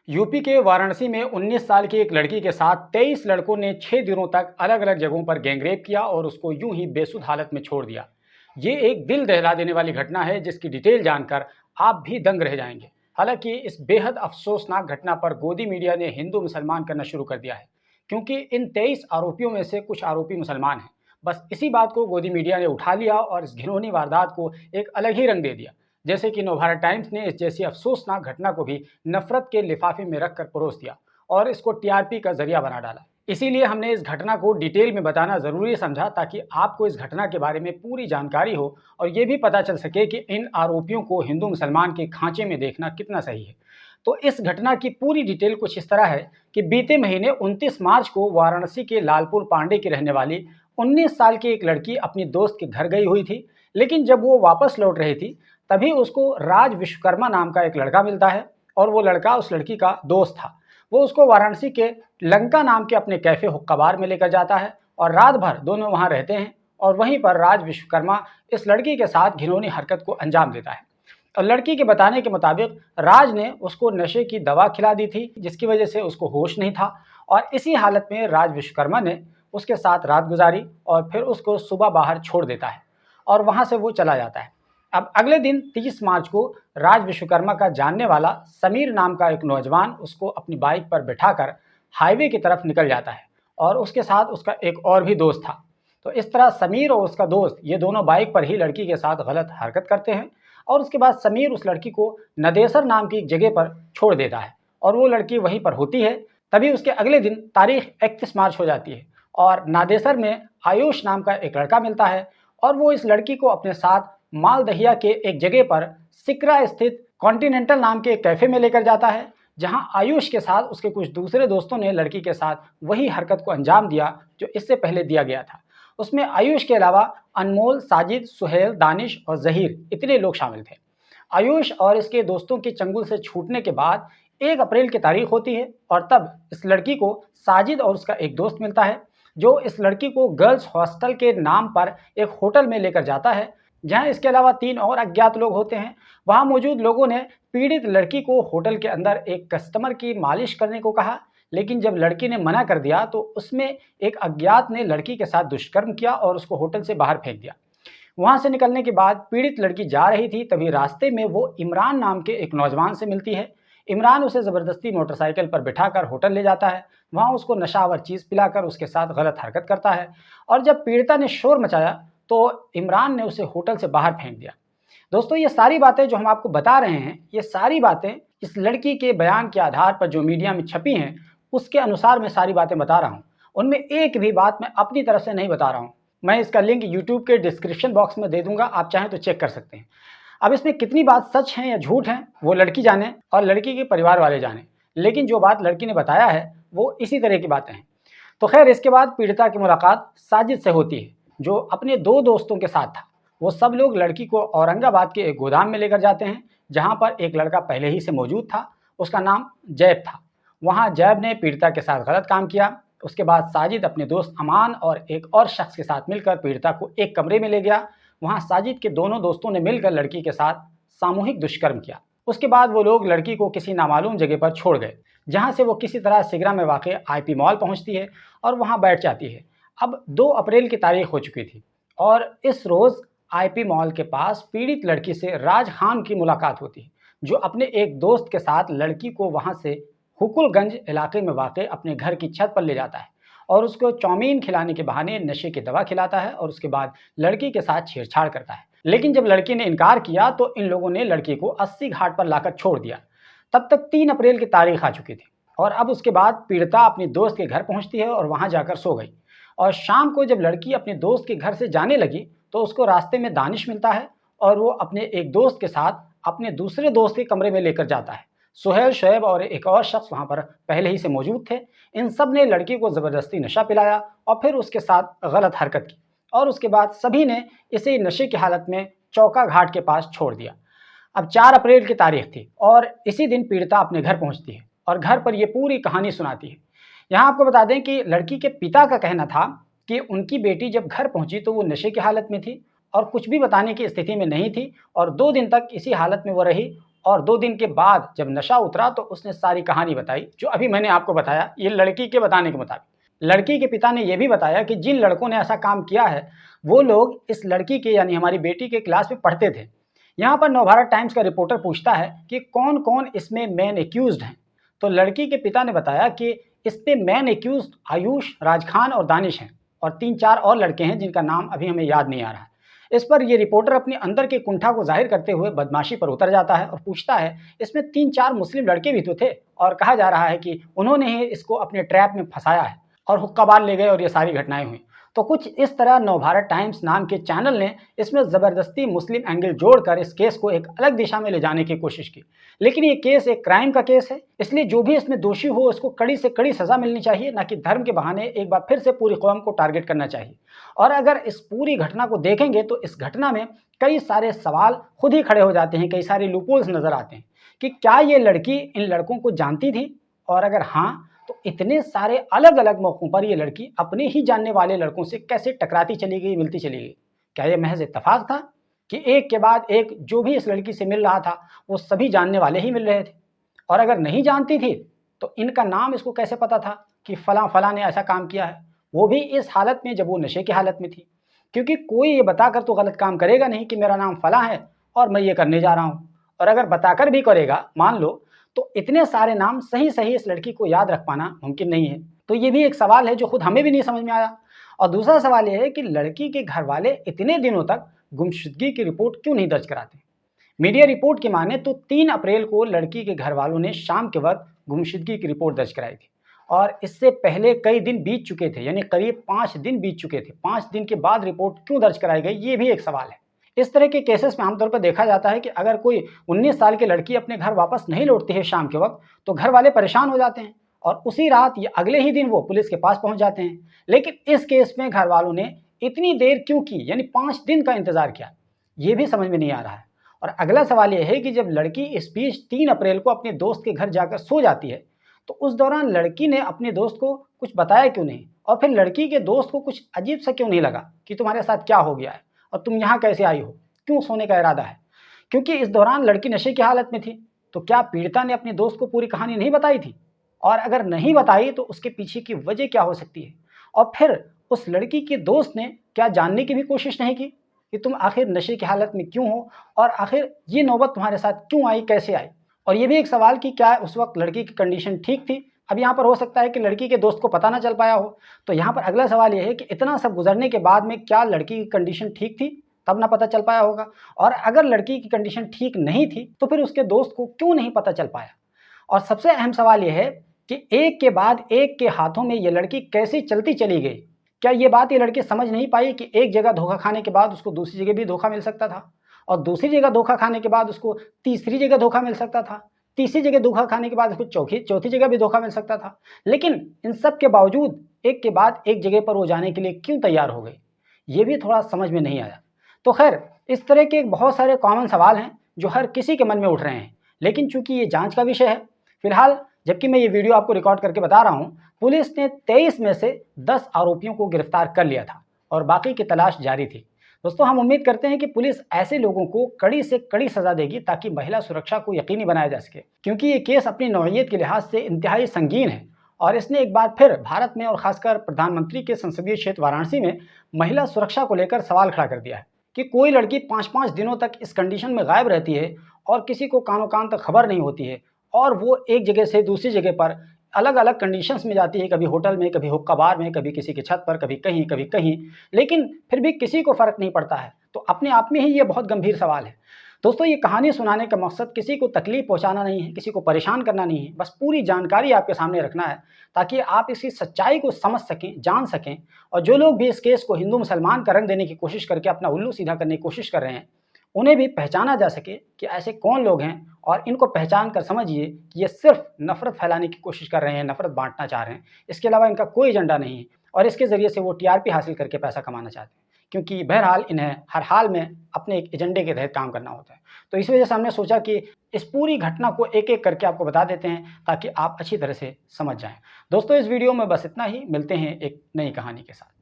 UP के वाराणसी में 19 साल की एक लड़की के साथ 23 लड़कों ने 6 दिनों तक अलग अलग जगहों पर गैंगरेप किया और उसको यूं ही बेसुध हालत में छोड़ दिया। ये एक दिल दहला देने वाली घटना है जिसकी डिटेल जानकर आप भी दंग रह जाएंगे। हालांकि इस बेहद अफसोसनाक घटना पर गोदी मीडिया ने हिंदू मुसलमान करना शुरू कर दिया है, क्योंकि इन 23 आरोपियों में से कुछ आरोपी मुसलमान हैं। बस इसी बात को गोदी मीडिया ने उठा लिया और इस घिनौनी वारदात को एक अलग ही रंग दे दिया। जैसे कि नवभारत टाइम्स ने इस जैसी अफसोसनाक घटना को भी नफरत के लिफाफे में रखकर परोस दिया और इसको टीआरपी का जरिया बना डाला। इसीलिए हमने इस घटना को डिटेल में बताना जरूरी समझा ताकि आपको इस घटना के बारे में पूरी जानकारी हो और ये भी पता चल सके कि इन आरोपियों को हिंदू मुसलमान के खांचे में देखना कितना सही है। तो इस घटना की पूरी डिटेल कुछ इस तरह है कि बीते महीने 29 मार्च को वाराणसी के लालपुर पांडे की रहने वाली 19 साल की एक लड़की अपनी दोस्त के घर गई हुई थी। लेकिन जब वो वापस लौट रही थी तभी उसको राज विश्वकर्मा नाम का एक लड़का मिलता है और वो लड़का उस लड़की का दोस्त था। वो उसको वाराणसी के लंका नाम के अपने कैफे हुक्का बार में लेकर जाता है और रात भर दोनों वहां रहते हैं और वहीं पर राज विश्वकर्मा इस लड़की के साथ घिनौनी हरकत को अंजाम देता है। और लड़की के बताने के मुताबिक राज ने उसको नशे की दवा खिला दी थी जिसकी वजह से उसको होश नहीं था और इसी हालत में राज विश्वकर्मा ने उसके साथ रात गुजारी और फिर उसको सुबह बाहर छोड़ देता है और वहां से वो चला जाता है। अब अगले दिन 30 मार्च को राज विश्वकर्मा का जानने वाला समीर नाम का एक नौजवान उसको अपनी बाइक पर बिठाकर हाईवे की तरफ निकल जाता है और उसके साथ उसका एक और भी दोस्त था। तो इस तरह समीर और उसका दोस्त ये दोनों बाइक पर ही लड़की के साथ गलत हरकत करते हैं और उसके बाद समीर उस लड़की को नदेसर नाम की एक जगह पर छोड़ देता है और वो लड़की वहीं पर होती है। तभी उसके अगले दिन तारीख 31 मार्च हो जाती है और नादेसर में आयुष नाम का एक लड़का मिलता है और वो इस लड़की को अपने साथ मालदहिया के एक जगह पर सिकरा स्थित कॉन्टिनेंटल नाम के एक कैफे में लेकर जाता है, जहां आयुष के साथ उसके कुछ दूसरे दोस्तों ने लड़की के साथ वही हरकत को अंजाम दिया जो इससे पहले दिया गया था। उसमें आयुष के अलावा अनमोल, साजिद, सुहेल, दानिश और जहीर इतने लोग शामिल थे। आयुष और इसके दोस्तों के चंगुल से छूटने के बाद 1 अप्रैल की तारीख होती है और तब इस लड़की को साजिद और उसका एक दोस्त मिलता है जो इस लड़की को गर्ल्स हॉस्टल के नाम पर एक होटल में लेकर जाता है, जहां इसके अलावा 3 और अज्ञात लोग होते हैं। वहां मौजूद लोगों ने पीड़ित लड़की को होटल के अंदर एक कस्टमर की मालिश करने को कहा, लेकिन जब लड़की ने मना कर दिया तो उसमें एक अज्ञात ने लड़की के साथ दुष्कर्म किया और उसको होटल से बाहर फेंक दिया। वहां से निकलने के बाद पीड़ित लड़की जा रही थी, तभी रास्ते में वो इमरान नाम के एक नौजवान से मिलती है। इमरान उसे ज़बरदस्ती मोटरसाइकिल पर बिठाकर होटल ले जाता है। वहां उसको नशावर चीज़ पिलाकर उसके साथ गलत हरकत करता है और जब पीड़िता ने शोर मचाया तो इमरान ने उसे होटल से बाहर फेंक दिया। दोस्तों, ये सारी बातें जो हम आपको बता रहे हैं, ये सारी बातें इस लड़की के बयान के आधार पर जो मीडिया में छपी हैं, उसके अनुसार मैं सारी बातें बता रहा हूँ। उनमें एक भी बात मैं अपनी तरफ से नहीं बता रहा हूँ। मैं इसका लिंक यूट्यूब के डिस्क्रिप्शन बॉक्स में दे दूंगा, आप चाहें तो चेक कर सकते हैं। अब इसमें कितनी बात सच है या झूठ है वो लड़की जाने और लड़की के परिवार वाले जाने, लेकिन जो बात लड़की ने बताया है वो इसी तरह की बातें हैं। तो खैर, इसके बाद पीड़िता की मुलाकात साजिद से होती है जो अपने 2 दोस्तों के साथ था। वो सब लोग लड़की को औरंगाबाद के एक गोदाम में लेकर जाते हैं जहां पर एक लड़का पहले ही से मौजूद था, उसका नाम जैब था। वहां जैब ने पीड़िता के साथ गलत काम किया। उसके बाद साजिद अपने दोस्त अमान और एक और शख्स के साथ मिलकर पीड़िता को एक कमरे में ले गया। वहां साजिद के दोनों दोस्तों ने मिलकर लड़की के साथ सामूहिक दुष्कर्म किया। उसके बाद वो लोग लड़की को किसी नामालूम जगह पर छोड़ गए, जहां से वो किसी तरह सिगरा में वाक़ आईपी मॉल पहुंचती है और वहां बैठ जाती है। अब 2 अप्रैल की तारीख हो चुकी थी और इस रोज़ आईपी मॉल के पास पीड़ित लड़की से राज खान की मुलाकात होती है, जो अपने एक दोस्त के साथ लड़की को वहां से हुकुलगंज इलाके में वाक़ अपने घर की छत पर ले जाता है और उसको चाउमीन खिलाने के बहाने नशे की दवा खिलाता है और उसके बाद लड़की के साथ छेड़छाड़ करता है। लेकिन जब लड़की ने इनकार किया तो इन लोगों ने लड़की को 80 घाट पर लाकर छोड़ दिया। तब तक 3 अप्रैल की तारीख आ चुकी थी और अब उसके बाद पीड़िता अपनी दोस्त के घर पहुंचती है और वहां जाकर सो गई। और शाम को जब लड़की अपने दोस्त के घर से जाने लगी तो उसको रास्ते में दानिश मिलता है और वो अपने एक दोस्त के साथ अपने दूसरे दोस्त के कमरे में लेकर जाता है। सुहेल, शोएब और एक और शख्स वहां पर पहले ही से मौजूद थे। इन सब ने लड़की को ज़बरदस्ती नशा पिलाया और फिर उसके साथ गलत हरकत की और उसके बाद सभी ने इसे नशे की हालत में चौका घाट के पास छोड़ दिया। अब 4 अप्रैल की तारीख थी और इसी दिन पीड़िता अपने घर पहुंचती है और घर पर यह पूरी कहानी सुनाती है। यहाँ आपको बता दें कि लड़की के पिता का कहना था कि उनकी बेटी जब घर पहुंची तो वो नशे की हालत में थी और कुछ भी बताने की स्थिति में नहीं थी और 2 दिन तक इसी हालत में वो रही और 2 दिन के बाद जब नशा उतरा तो उसने सारी कहानी बताई, जो अभी मैंने आपको बताया। ये लड़की के बताने के मुताबिक लड़की के पिता ने यह भी बताया कि जिन लड़कों ने ऐसा काम किया है वो लोग इस लड़की के यानी हमारी बेटी के क्लास में पढ़ते थे। यहाँ पर नवभारत टाइम्स का रिपोर्टर पूछता है कि कौन कौन इसमें मेन एक्यूज्ड हैं। तो लड़की के पिता ने बताया कि इस पे मेन एक्यूज्ड आयुष, राज खान और दानिश हैं, और 3-4 और लड़के हैं जिनका नाम अभी हमें याद नहीं आ रहा है। इस पर यह रिपोर्टर अपने अंदर के कुंठा को जाहिर करते हुए बदमाशी पर उतर जाता है और पूछता है, इसमें 3-4 मुस्लिम लड़के भी तो थे, और कहा जा रहा है कि उन्होंने ही इसको अपने ट्रैप में फंसाया है और हुक्काबार ले गए और ये सारी घटनाएं हुई। तो कुछ इस तरह नवभारत टाइम्स नाम के चैनल ने इसमें ज़बरदस्ती मुस्लिम एंगल जोड़कर इस केस को एक अलग दिशा में ले जाने की कोशिश की। लेकिन ये केस एक क्राइम का केस है, इसलिए जो भी इसमें दोषी हो उसको कड़ी से कड़ी सज़ा मिलनी चाहिए, ना कि धर्म के बहाने एक बार फिर से पूरी कौम को टारगेट करना चाहिए। और अगर इस पूरी घटना को देखेंगे तो इस घटना में कई सारे सवाल खुद ही खड़े हो जाते हैं, कई सारे लूपहोल्स नज़र आते हैं कि क्या ये लड़की इन लड़कों को जानती थी, और अगर हाँ तो इतने सारे अलग अलग मौक़ों पर ये लड़की अपने ही जानने वाले लड़कों से कैसे टकराती चली गई, मिलती चली गई। क्या ये महज इत्तेफाक था कि एक के बाद एक जो भी इस लड़की से मिल रहा था वो सभी जानने वाले ही मिल रहे थे? और अगर नहीं जानती थी तो इनका नाम इसको कैसे पता था कि फ़लाँ फ़लाँ ने ऐसा काम किया है, वो भी इस हालत में जब वो नशे की हालत में थी? क्योंकि कोई ये बताकर तो गलत काम करेगा नहीं कि मेरा नाम फ़लाँ है और मैं ये करने जा रहा हूँ। और अगर बताकर भी करेगा मान लो, तो इतने सारे नाम सही सही इस लड़की को याद रख पाना मुमकिन नहीं है। तो ये भी एक सवाल है जो खुद हमें भी नहीं समझ में आया। और दूसरा सवाल ये है कि लड़की के घर वाले इतने दिनों तक गुमशुदगी की रिपोर्ट क्यों नहीं दर्ज कराते? मीडिया रिपोर्ट की माने तो 3 अप्रैल को लड़की के घर वालों ने शाम के वक्त गुमशुदगी की रिपोर्ट दर्ज कराई थी, और इससे पहले कई दिन बीत चुके थे, यानी करीब 5 दिन बीत चुके थे। 5 दिन के बाद रिपोर्ट क्यों दर्ज कराई गई, ये भी एक सवाल है। इस तरह के केसेस में आमतौर पर देखा जाता है कि अगर कोई 19 साल की लड़की अपने घर वापस नहीं लौटती है शाम के वक्त, तो घर वाले परेशान हो जाते हैं और उसी रात या अगले ही दिन वो पुलिस के पास पहुंच जाते हैं। लेकिन इस केस में घर वालों ने इतनी देर क्यों की, यानी 5 दिन का इंतजार किया, ये भी समझ में नहीं आ रहा है। और अगला सवाल यह है कि जब लड़की इस बीच 3 अप्रैल को अपने दोस्त के घर जाकर सो जाती है, तो उस दौरान लड़की ने अपने दोस्त को कुछ बताया क्यों नहीं? और फिर लड़की के दोस्त को कुछ अजीब सा क्यों नहीं लगा कि तुम्हारे साथ क्या हो गया है और तुम यहाँ कैसे आई हो, क्यों सोने का इरादा है? क्योंकि इस दौरान लड़की नशे की हालत में थी। तो क्या पीड़िता ने अपने दोस्त को पूरी कहानी नहीं बताई थी? और अगर नहीं बताई तो उसके पीछे की वजह क्या हो सकती है? और फिर उस लड़की के दोस्त ने क्या जानने की भी कोशिश नहीं की कि तुम आखिर नशे की हालत में क्यों हो, और आखिर ये नौबत तुम्हारे साथ क्यों आई, कैसे आई? और ये भी एक सवाल कि क्या उस वक्त लड़की की कंडीशन ठीक थी? अब यहाँ पर हो सकता है कि लड़की के दोस्त को पता ना चल पाया हो। तो यहाँ पर अगला सवाल ये है कि इतना सब गुजरने के बाद में क्या लड़की की कंडीशन ठीक थी, तब ना पता चल पाया होगा? और अगर लड़की की कंडीशन ठीक नहीं थी तो फिर उसके दोस्त को क्यों नहीं पता चल पाया? और सबसे अहम सवाल यह है कि एक के बाद एक के हाथों में ये लड़की कैसे चलती चली गई? क्या ये बात ये लड़की समझ नहीं पाई कि एक जगह धोखा खाने के बाद उसको दूसरी जगह भी धोखा मिल सकता था, और दूसरी जगह धोखा खाने के बाद उसको तीसरी जगह धोखा मिल सकता था, तीसरी जगह धोखा खाने के बाद उसको चौथी जगह भी धोखा मिल सकता था? लेकिन इन सब के बावजूद एक के बाद एक जगह पर वो जाने के लिए क्यों तैयार हो गई, ये भी थोड़ा समझ में नहीं आया। तो खैर, इस तरह के बहुत सारे कॉमन सवाल हैं जो हर किसी के मन में उठ रहे हैं, लेकिन चूंकि ये जांच का विषय है फिलहाल, जबकि मैं ये वीडियो आपको रिकॉर्ड करके बता रहा हूँ, पुलिस ने 23 में से 10 आरोपियों को गिरफ्तार कर लिया था और बाकी की तलाश जारी थी। दोस्तों, हम उम्मीद करते हैं कि पुलिस ऐसे लोगों को कड़ी से कड़ी सजा देगी ताकि महिला सुरक्षा को यकीनी बनाया जा सके, क्योंकि ये केस अपनी नौइयत के लिहाज से इंतहाई संगीन है और इसने एक बार फिर भारत में और खासकर प्रधानमंत्री के संसदीय क्षेत्र वाराणसी में महिला सुरक्षा को लेकर सवाल खड़ा कर दिया है कि कोई लड़की 5-5 दिनों तक इस कंडीशन में गायब रहती है और किसी को कानो कान तक खबर नहीं होती है, और वो एक जगह से दूसरी जगह पर अलग अलग कंडीशंस में जाती है, कभी होटल में, कभी हुक्का बार में, कभी किसी की छत पर, कभी कहीं, लेकिन फिर भी किसी को फ़र्क नहीं पड़ता है। तो अपने आप में ही ये बहुत गंभीर सवाल है। दोस्तों, ये कहानी सुनाने का मकसद किसी को तकलीफ पहुंचाना नहीं है, किसी को परेशान करना नहीं है, बस पूरी जानकारी आपके सामने रखना है ताकि आप इसकी सच्चाई को समझ सकें, जान सकें, और जो लोग भी इस केस को हिंदू मुसलमान का रंग देने की कोशिश करके अपना उल्लू सीधा करने की कोशिश कर रहे हैं, उन्हें भी पहचाना जा सके कि ऐसे कौन लोग हैं, और इनको पहचान कर समझिए कि ये सिर्फ नफ़रत फैलाने की कोशिश कर रहे हैं, नफ़रत बांटना चाह रहे हैं। इसके अलावा इनका कोई एजेंडा नहीं है और इसके ज़रिए से वो टीआरपी हासिल करके पैसा कमाना चाहते हैं, क्योंकि बहरहाल इन्हें हर हाल में अपने एक एजेंडे के तहत काम करना होता है। तो इस वजह से हमने सोचा कि इस पूरी घटना को एक एक करके आपको बता देते हैं ताकि आप अच्छी तरह से समझ जाएं। दोस्तों, इस वीडियो में बस इतना ही। मिलते हैं एक नई कहानी के साथ।